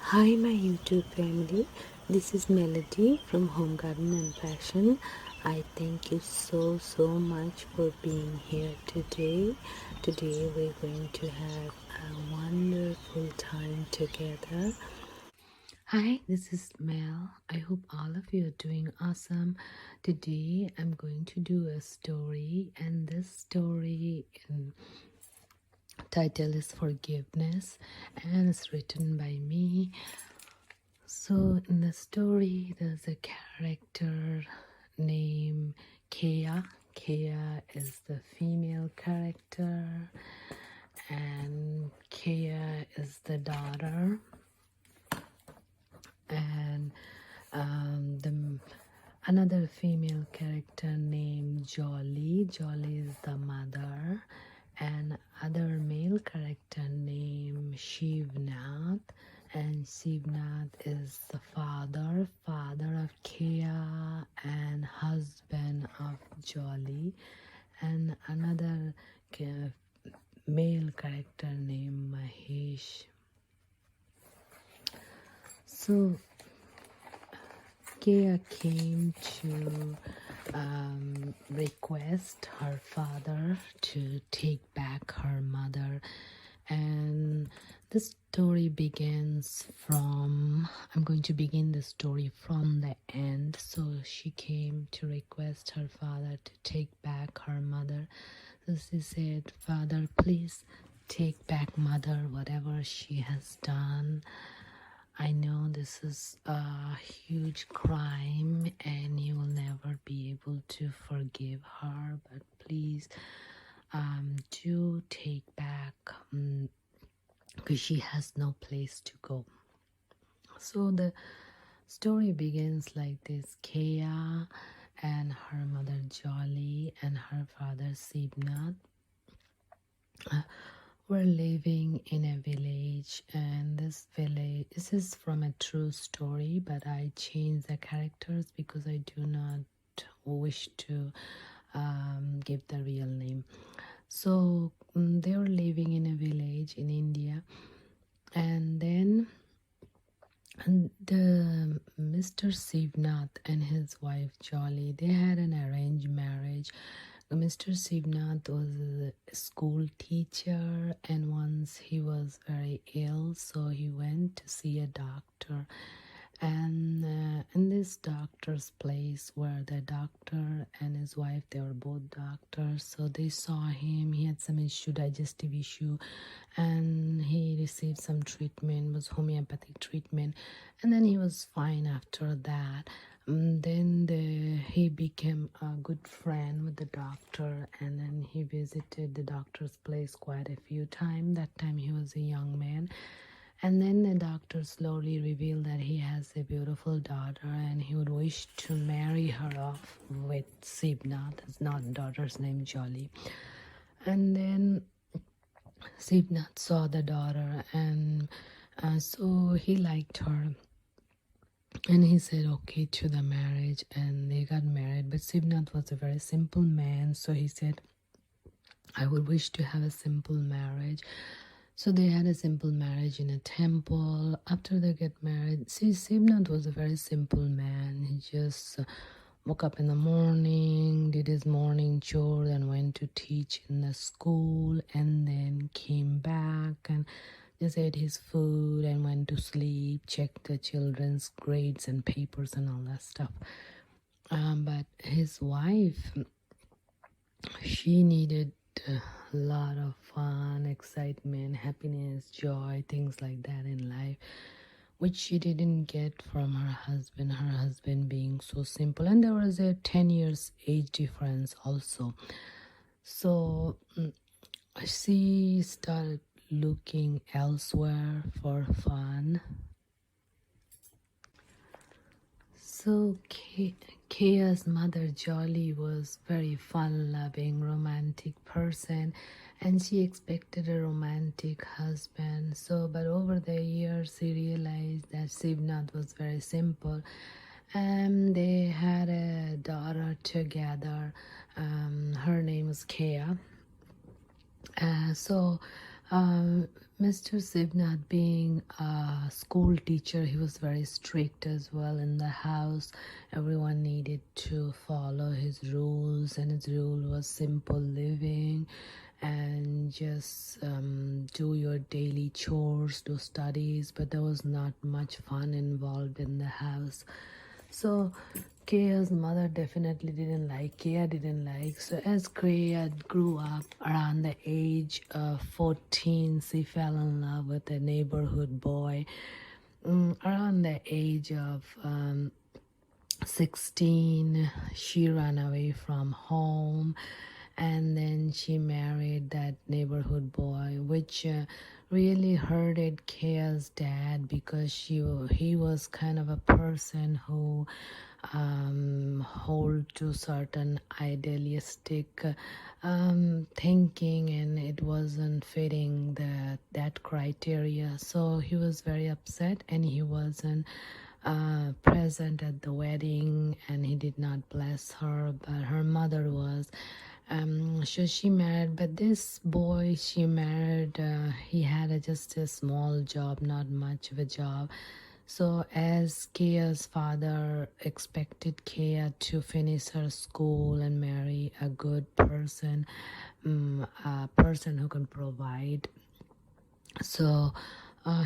Hi, my YouTube family. This is Melody from Home Garden and Fashion. I thank you so much for being here today. Today, we're going to have a wonderful time together. Hi, this is Mel. I hope all of you are doing awesome. Today, I'm going to do a story, and this story title is Forgiveness, and it's written by me. So in the story, there's a character named Kea. Kea is the female character, and Kea is the daughter, and another female character named Jolly. Jolly is the mother, and other male character named Shivnath, and Shivnath is the father of Kea and husband of Jolly, and another male character named Mahesh. So Kea came to request her father to take back her mother, and the story begins from, I'm going to begin the story from the end. So she came to request her father to take back her mother. So she said, "Father, please take back mother, whatever she has done. I know this is a huge crime and you will never be able to forgive her, but please do take back, because she has no place to go." So the story begins like this. Kea and her mother Jolly and her father Sibnath were living in a village, and this is from a true story, but I changed the characters because I do not wish to give the real name. So they were living in a village in India, and then the Mr. Sivnath and his wife Jolly, they had an arranged marriage. Mr. Sivnath was a school teacher, and once he was very ill, so he went to see a doctor. And in this doctor's place, where the doctor and his wife, they were both doctors, so they saw him. He had some issue, digestive issue, and he received some treatment, was homeopathic treatment, and then he was fine after that. Then he became a good friend with the doctor, and then he visited the doctor's place quite a few times. That time he was a young man, and then the doctor slowly revealed that he has a beautiful daughter and he would wish to marry her off with Sibnath. His daughter's name Jolly. And then Sibnath saw the daughter, and so he liked her, and he said okay to the marriage, and they got married. But Sibnath was a very simple man, so he said, "I would wish to have a simple marriage." So they had a simple marriage in a temple. After they get married, see, Sibnath was a very simple man. He just woke up in the morning, did his morning chore, and went to teach in the school, and then came back and just ate his food and went to sleep, checked the children's grades and papers and all that stuff. But his wife, she needed a lot of fun, excitement, happiness, joy, things like that in life, which she didn't get from her husband being so simple. And there was a 10 years age difference also. So she started looking elsewhere for fun. So Kea's mother Jolly was very fun-loving, romantic person, and she expected a romantic husband. So, but over the years, she realized that Sibnath was very simple, and they had a daughter together. Her name was Kea. So Mr. Sivnath, being a school teacher, he was very strict as well in the house. Everyone needed to follow his rules, and his rule was simple living and just do your daily chores, do studies, but there was not much fun involved in the house. So Kaya's mother definitely didn't like, Kaya didn't like. So as Kaya grew up around the age of 14, she fell in love with a neighborhood boy. Around the age of 16, she ran away from home, and then she married that neighborhood boy, which really hurted Kaya's dad, because he was kind of a person who hold to certain idealistic thinking, and it wasn't fitting that criteria. So he was very upset, and he wasn't present at the wedding, and he did not bless her, but her mother was. So she married, but this boy she married, he had just a small job, not much of a job. So as Kaya's father expected Kaya to finish her school and marry a good person, a person who can provide. So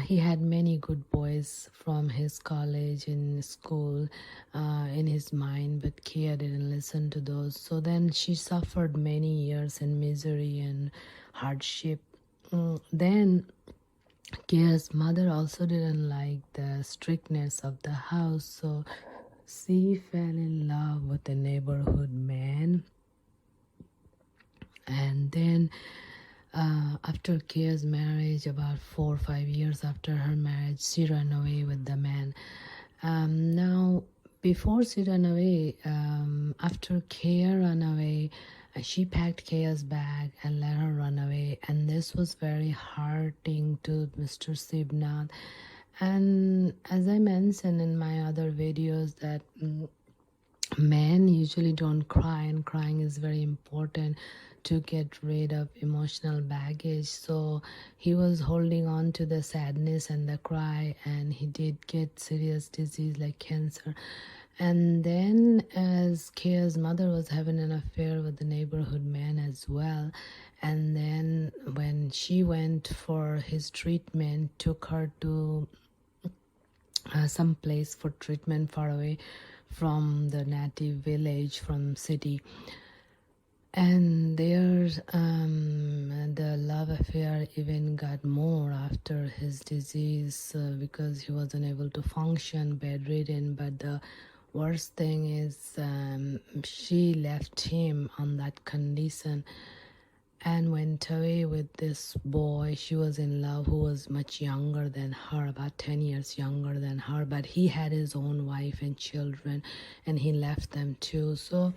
he had many good boys from his college and school in his mind, but Kia didn't listen to those. So then she suffered many years in misery and hardship. Then Kia's mother also didn't like the strictness of the house, so she fell in love with a neighborhood man. And then after Kia's marriage, about 4 or 5 years after her marriage, she ran away with the man. Now, before she ran away, after Kia ran away, she packed Kia's bag and let her run away. And this was very hurting to Mr. Sivnath. And as I mentioned in my other videos, that men usually don't cry, and crying is very important to get rid of emotional baggage. So he was holding on to the sadness and the cry, and he did get serious disease like cancer. And then as Kia's mother was having an affair with the neighborhood man as well, and then when she went for his treatment, took her to some place for treatment far away from the native village, from city. And there's the love affair even got more after his disease, because he wasn't able to function, bedridden. But the worst thing is, she left him on that condition and went away with this boy she was in love, who was much younger than her, about 10 years younger than her, but he had his own wife and children, and he left them too. So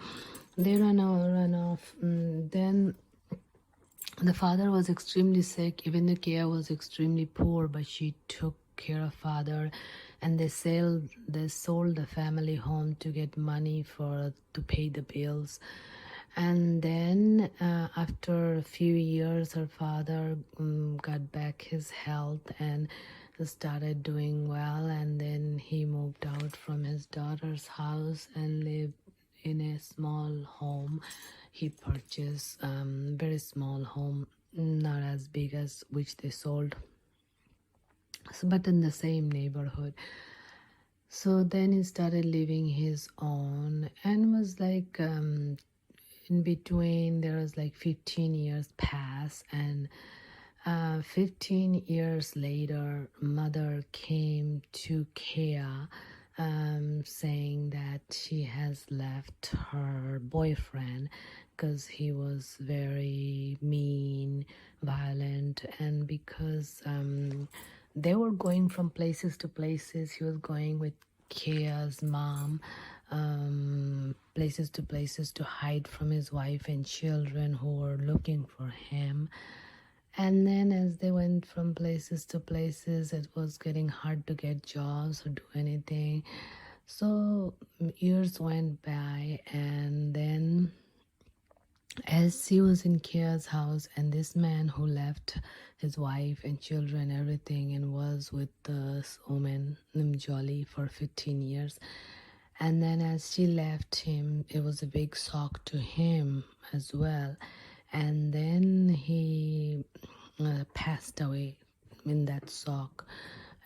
they ran off. Then the father was extremely sick. Even the Kia was extremely poor, but she took care of father, and they sold the family home to get money to pay the bills. And then after a few years, her father got back his health and started doing well. And then he moved out from his daughter's house and lived in a small home. He purchased very small home, not as big as which they sold, but in the same neighborhood. So then he started living his own, and was like in between there was like 15 years pass, and 15 years later, mother came to Kea saying that she has left her boyfriend because he was very mean, violent, and because they were going from places to places. He was going with Kea's mom places to hide from his wife and children who were looking for him. And then as they went from places to places, it was getting hard to get jobs or do anything. So years went by, and then as she was in Kia's house, and this man who left his wife and children, everything, and was with this woman named Jolly for 15 years. And then as she left him, it was a big shock to him as well. And then he passed away in that shock.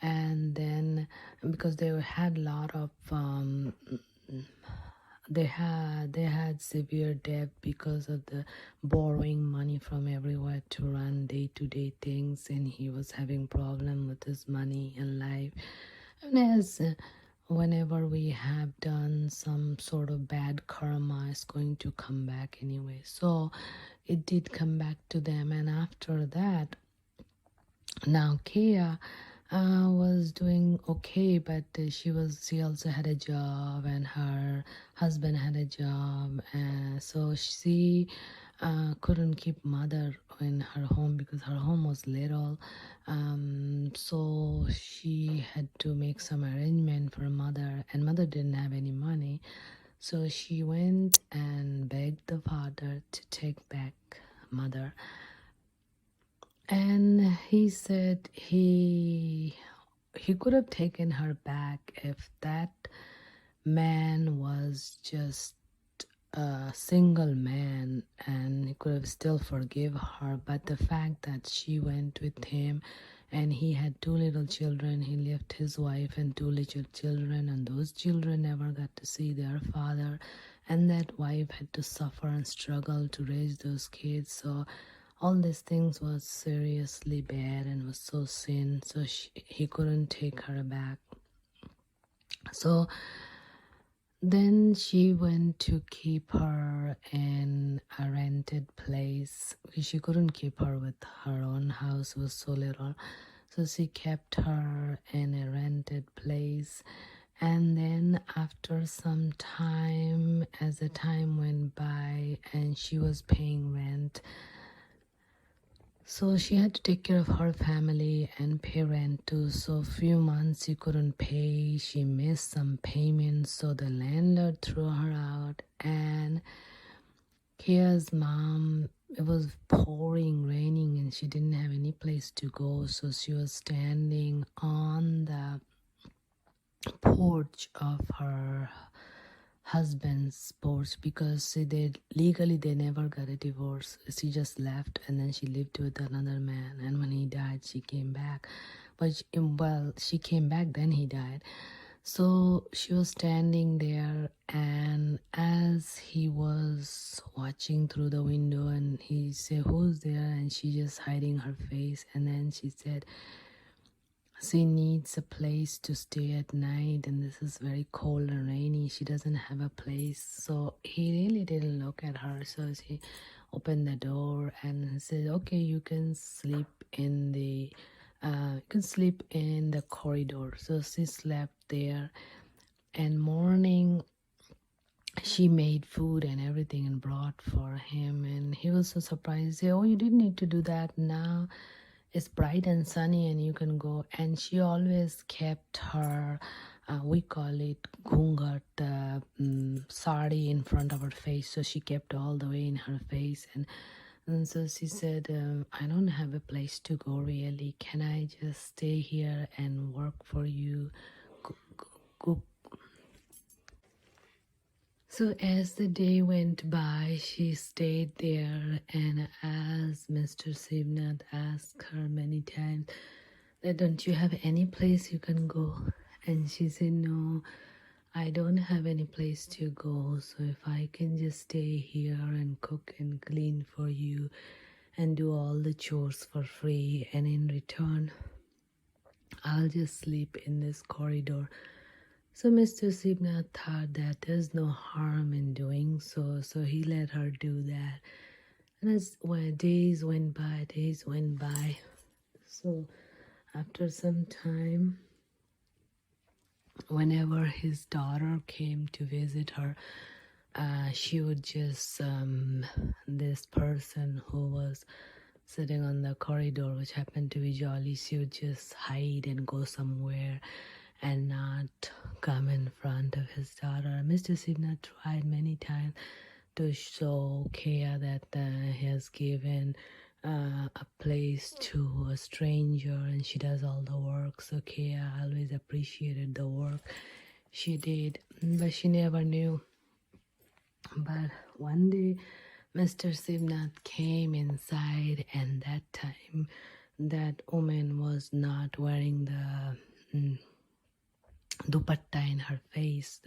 And then because they had a lot of they had severe debt because of the borrowing money from everywhere to run day-to-day things, and he was having problem with his money and life. And as whenever we have done some sort of bad karma, it's going to come back anyway. So it did come back to them, and after that, now Kia was doing okay, but she also had a job, and her husband had a job, and so she couldn't keep mother in her home because her home was little. So she had to make some arrangement for mother, and mother didn't have any money. So she went and begged the father to take back mother. And he said he could have taken her back if that man was just a single man, and he could have still forgive her. But the fact that she went with him, and he had 2 little children, he left his wife and 2 little children, and those children never got to see their father, and that wife had to suffer and struggle to raise those kids. So all these things was seriously bad and was so sin. So he couldn't take her back. So then she went to keep her in a rented place because she couldn't keep her with her own house, was so little. So she kept her in a rented place. And then after some time, as the time went by and she was paying rent, so she had to take care of her family and pay rent too. So a few months she couldn't pay. She missed some payments, so the landlord threw her out. And Kia's mom, it was pouring, raining, and she didn't have any place to go. So she was standing on the porch of her husband's porch because they never got a divorce. She just left, and then she lived with another man, and when he died she came back. But she came back, then he died. So she was standing there, and as he was watching through the window, and he said, "Who's there?" And she just hiding her face, and then she said she needs a place to stay at night, and this is very cold and rainy. She doesn't have a place. So he really didn't look at her. So she opened the door and said, "Okay, you can sleep in the corridor." So she slept there, and morning she made food and everything and brought for him, and he was so surprised. He said, "Oh, you didn't need to do that. Now it's bright and sunny and you can go." And she always kept her we call it ghungat, sari in front of her face. So she kept all the way in her face, and so she said, "I don't have a place to go really. Can I just stay here and work for you, cook?" So as the day went by, she stayed there, and as Mr. Sivnath asked her many times that, "Don't you have any place you can go?" And she said, "No, I don't have any place to go. So if I can just stay here and cook and clean for you and do all the chores for free, and in return, I'll just sleep in this corridor." So Mr. Sivnath thought that there's no harm in doing so, so he let her do that. And as days went by, so after some time, whenever his daughter came to visit her, she would just, this person who was sitting on the corridor, which happened to be Jolly, she would just hide and go somewhere and not come in front of his daughter. Mr. Sidna tried many times, to show Kea that he has given a place to a stranger and she does all the work. So Kea always appreciated the work she did, but she never knew. But one day Mr. Sivnath came inside, and that time that woman was not wearing the dupatta in her face.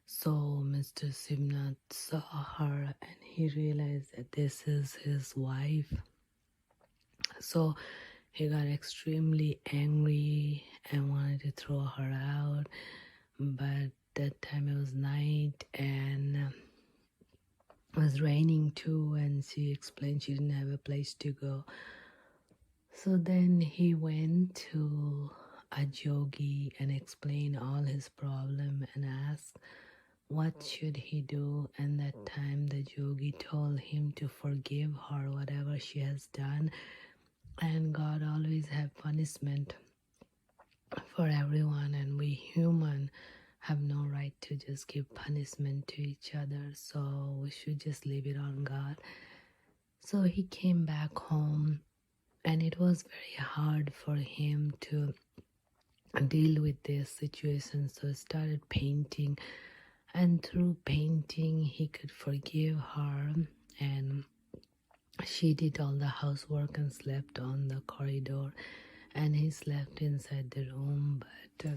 So Mr. Sivnath saw her and he realized that this is his wife. So he got extremely angry and wanted to throw her out. But that time it was night and it was raining too, and she explained she didn't have a place to go. So then he went to a yogi and explained all his problem and asked what should he do. And that time the yogi told him to forgive her whatever she has done, and God always have punishment for everyone, and we human have no right to just give punishment to each other, so we should just leave it on God. So he came back home, and it was very hard for him to deal with this situation, so he started painting, and through painting he could forgive her, and she did all the housework and slept on the corridor, and he slept inside the room. But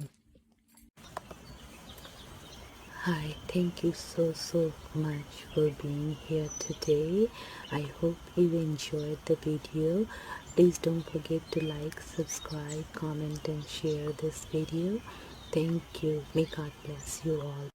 hi, thank you so much for being here today. I hope you enjoyed the video. Please don't forget to like, subscribe, comment and share this video. Thank you. May God bless you all.